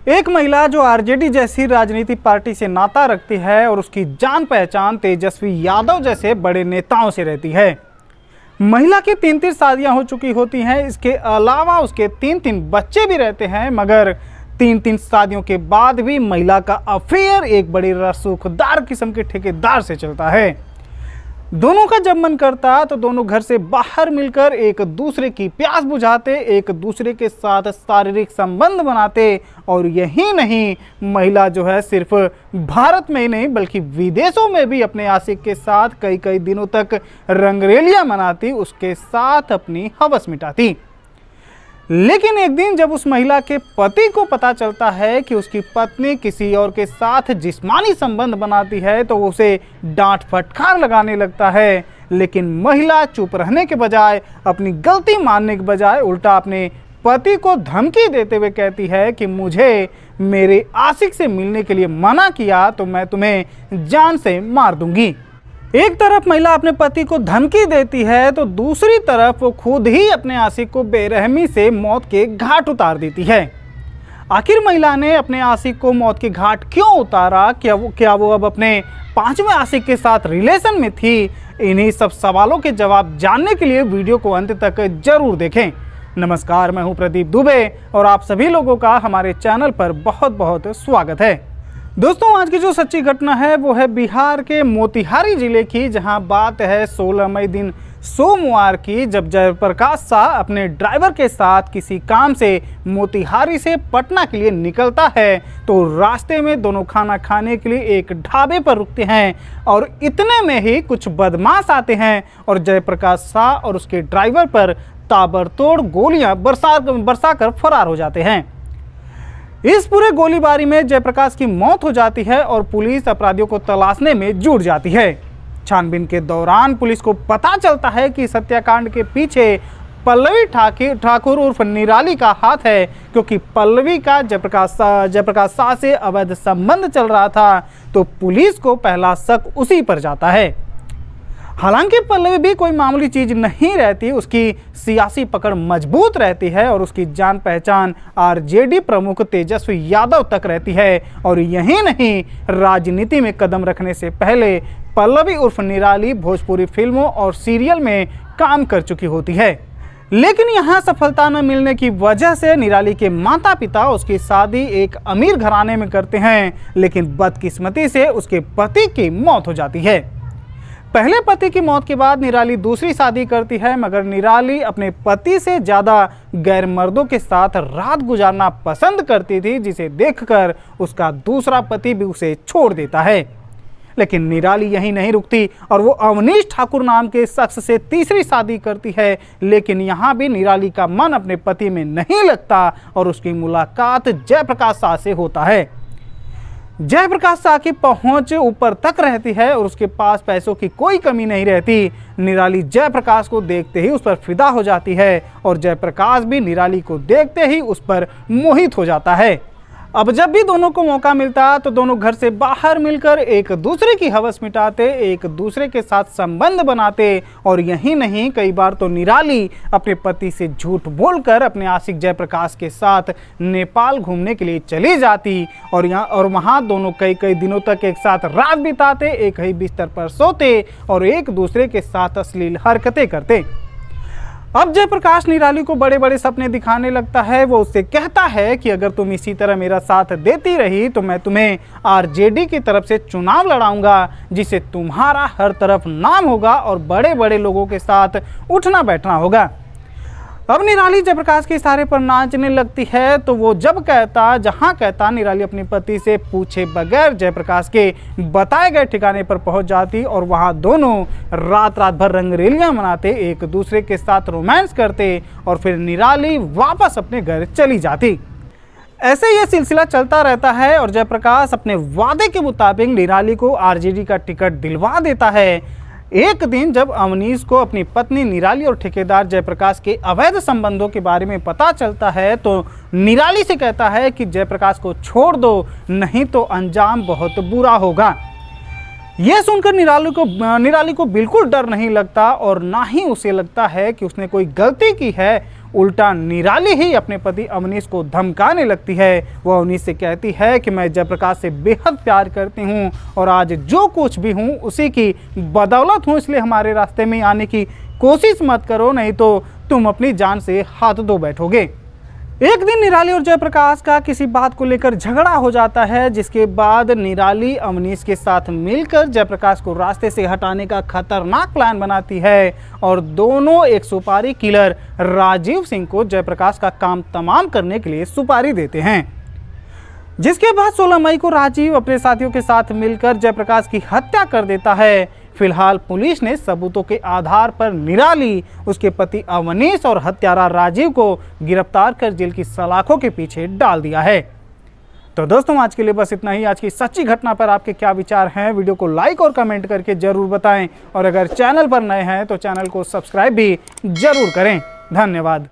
एक महिला जो आरजेडी जैसी राजनीतिक पार्टी से नाता रखती है और उसकी जान पहचान तेजस्वी यादव जैसे बड़े नेताओं से रहती है। महिला की 3-3 शादियां हो चुकी होती हैं। इसके अलावा उसके 3-3 बच्चे भी रहते हैं, मगर 3-3 शादियों के बाद भी महिला का अफेयर एक बड़ी रसूखदार किस्म के ठेकेदार से चलता है। दोनों का जब मन करता तो दोनों घर से बाहर मिलकर एक दूसरे की प्यास बुझाते, एक दूसरे के साथ शारीरिक संबंध बनाते। और यही नहीं, महिला जो है सिर्फ भारत में ही नहीं बल्कि विदेशों में भी अपने आशिक के साथ कई कई दिनों तक रंगरेलियां मनाती, उसके साथ अपनी हवस मिटाती। लेकिन एक दिन जब उस महिला के पति को पता चलता है कि उसकी पत्नी किसी और के साथ जिस्मानी संबंध बनाती है तो उसे डांट फटकार लगाने लगता है। लेकिन महिला चुप रहने के बजाय, अपनी गलती मानने के बजाय उल्टा अपने पति को धमकी देते हुए कहती है कि मुझे मेरे आशिक से मिलने के लिए मना किया तो मैं तुम्हें जान से मार दूंगी। एक तरफ महिला अपने पति को धमकी देती है तो दूसरी तरफ वो खुद ही अपने आशिक को बेरहमी से मौत के घाट उतार देती है। आखिर महिला ने अपने आशिक को मौत के घाट क्यों उतारा? क्या वो अब अपने 5वें आशिक के साथ रिलेशन में थी? इन्हीं सब सवालों के जवाब जानने के लिए वीडियो को अंत तक जरूर देखें। नमस्कार, मैं हूं प्रदीप दुबे और आप सभी लोगों का हमारे चैनल पर बहुत बहुत स्वागत है। दोस्तों, आज की जो सच्ची घटना है वो है बिहार के मोतिहारी जिले की, जहां बात है 16 मई दिन सोमवार की, जब जयप्रकाश शाह अपने ड्राइवर के साथ किसी काम से मोतिहारी से पटना के लिए निकलता है तो रास्ते में दोनों खाना खाने के लिए एक ढाबे पर रुकते हैं और इतने में ही कुछ बदमाश आते हैं और जयप्रकाश शाह और उसके ड्राइवर पर ताबड़तोड़ गोलियां बरसा कर फरार हो जाते हैं। इस पूरे गोलीबारी में जयप्रकाश की मौत हो जाती है और पुलिस अपराधियों को तलाशने में जुट जाती है। छानबीन के दौरान पुलिस को पता चलता है कि इस हत्याकांड के पीछे पल्लवी ठाकुर उर्फ निराली का हाथ है, क्योंकि पल्लवी का जयप्रकाश शाह से अवैध संबंध चल रहा था। तो पुलिस को पहला शक उसी पर जाता है। हालांकि पल्लवी भी कोई मामूली चीज नहीं रहती, उसकी सियासी पकड़ मजबूत रहती है और उसकी जान पहचान आरजेडी प्रमुख तेजस्वी यादव तक रहती है। और यही नहीं, राजनीति में कदम रखने से पहले पल्लवी उर्फ निराली भोजपुरी फिल्मों और सीरियल में काम कर चुकी होती है। लेकिन यहाँ सफलता न मिलने की वजह से निराली के माता पिता उसकी शादी एक अमीर घराने में करते हैं, लेकिन बदकिस्मती से उसके पति की मौत हो जाती है। पहले पति की मौत के बाद निराली दूसरी शादी करती है, मगर निराली अपने पति से ज़्यादा गैर मर्दों के साथ रात गुजारना पसंद करती थी, जिसे देखकर उसका दूसरा पति भी उसे छोड़ देता है। लेकिन निराली यहीं नहीं रुकती और वो अवनीश ठाकुर नाम के शख्स से तीसरी शादी करती है। लेकिन यहाँ भी निराली का मन अपने पति में नहीं लगता और उसकी मुलाकात जयप्रकाश शाह से होता है। जयप्रकाश शाह की पहुंच ऊपर तक रहती है और उसके पास पैसों की कोई कमी नहीं रहती। निराली जयप्रकाश को देखते ही उस पर फिदा हो जाती है और जयप्रकाश भी निराली को देखते ही उस पर मोहित हो जाता है। अब जब भी दोनों को मौका मिलता तो दोनों घर से बाहर मिलकर एक दूसरे की हवस मिटाते, एक दूसरे के साथ संबंध बनाते। और यही नहीं, कई बार तो निराली अपने पति से झूठ बोलकर अपने आशिक जयप्रकाश के साथ नेपाल घूमने के लिए चली जाती और वहाँ दोनों कई कई दिनों तक एक साथ रात बिताते, एक ही बिस्तर पर सोते और एक दूसरे के साथ अश्लील हरकतें करते। अब जयप्रकाश निराली को बड़े बड़े सपने दिखाने लगता है। वो उससे कहता है कि अगर तुम इसी तरह मेरा साथ देती रही तो मैं तुम्हें आरजेडी की तरफ से चुनाव लड़ाऊंगा, जिससे तुम्हारा हर तरफ नाम होगा और बड़े बड़े लोगों के साथ उठना बैठना होगा। अब निराली जयप्रकाश के इशारे पर नाचने लगती है, तो वो जहाँ कहता निराली अपने पति से पूछे बगैर जयप्रकाश के बताए गए ठिकाने पर पहुंच जाती और वहां दोनों रात भर रंगरेलियां मनाते, एक दूसरे के साथ रोमांस करते और फिर निराली वापस अपने घर चली जाती। ऐसे ये सिलसिला चलता रहता है और जयप्रकाश अपने वादे के मुताबिक निराली को आरजेडी का टिकट दिलवा देता है। एक दिन जब अवनीश को अपनी पत्नी निराली और ठेकेदार जयप्रकाश के अवैध संबंधों के बारे में पता चलता है तो निराली से कहता है कि जयप्रकाश को छोड़ दो, नहीं तो अंजाम बहुत बुरा होगा। यह सुनकर निराली को बिल्कुल डर नहीं लगता और ना ही उसे लगता है कि उसने कोई गलती की है। उल्टा निराली ही अपने पति अवनीश को धमकाने लगती है। वह अवनीश से कहती है कि मैं जयप्रकाश से बेहद प्यार करती हूँ और आज जो कुछ भी हूँ उसी की बदौलत हूँ, इसलिए हमारे रास्ते में आने की कोशिश मत करो, नहीं तो तुम अपनी जान से हाथ धो बैठोगे। एक दिन निराली और जयप्रकाश का किसी बात को लेकर झगड़ा हो जाता है, जिसके बाद निराली अवनीश के साथ मिलकर जयप्रकाश को रास्ते से हटाने का खतरनाक प्लान बनाती है और दोनों एक सुपारी किलर राजीव सिंह को जयप्रकाश का काम तमाम करने के लिए सुपारी देते हैं। जिसके बाद 16 मई को राजीव अपने साथियों के साथ मिलकर जयप्रकाश की हत्या कर देता है। फिलहाल पुलिस ने सबूतों के आधार पर निराली, उसके पति अवनीश और हत्यारा राजीव को गिरफ्तार कर जेल की सलाखों के पीछे डाल दिया है। तो दोस्तों आज के लिए बस इतना ही। आज की सच्ची घटना पर आपके क्या विचार हैं, वीडियो को लाइक और कमेंट करके जरूर बताएं और अगर चैनल पर नए हैं तो चैनल को सब्सक्राइब भी जरूर करें। धन्यवाद।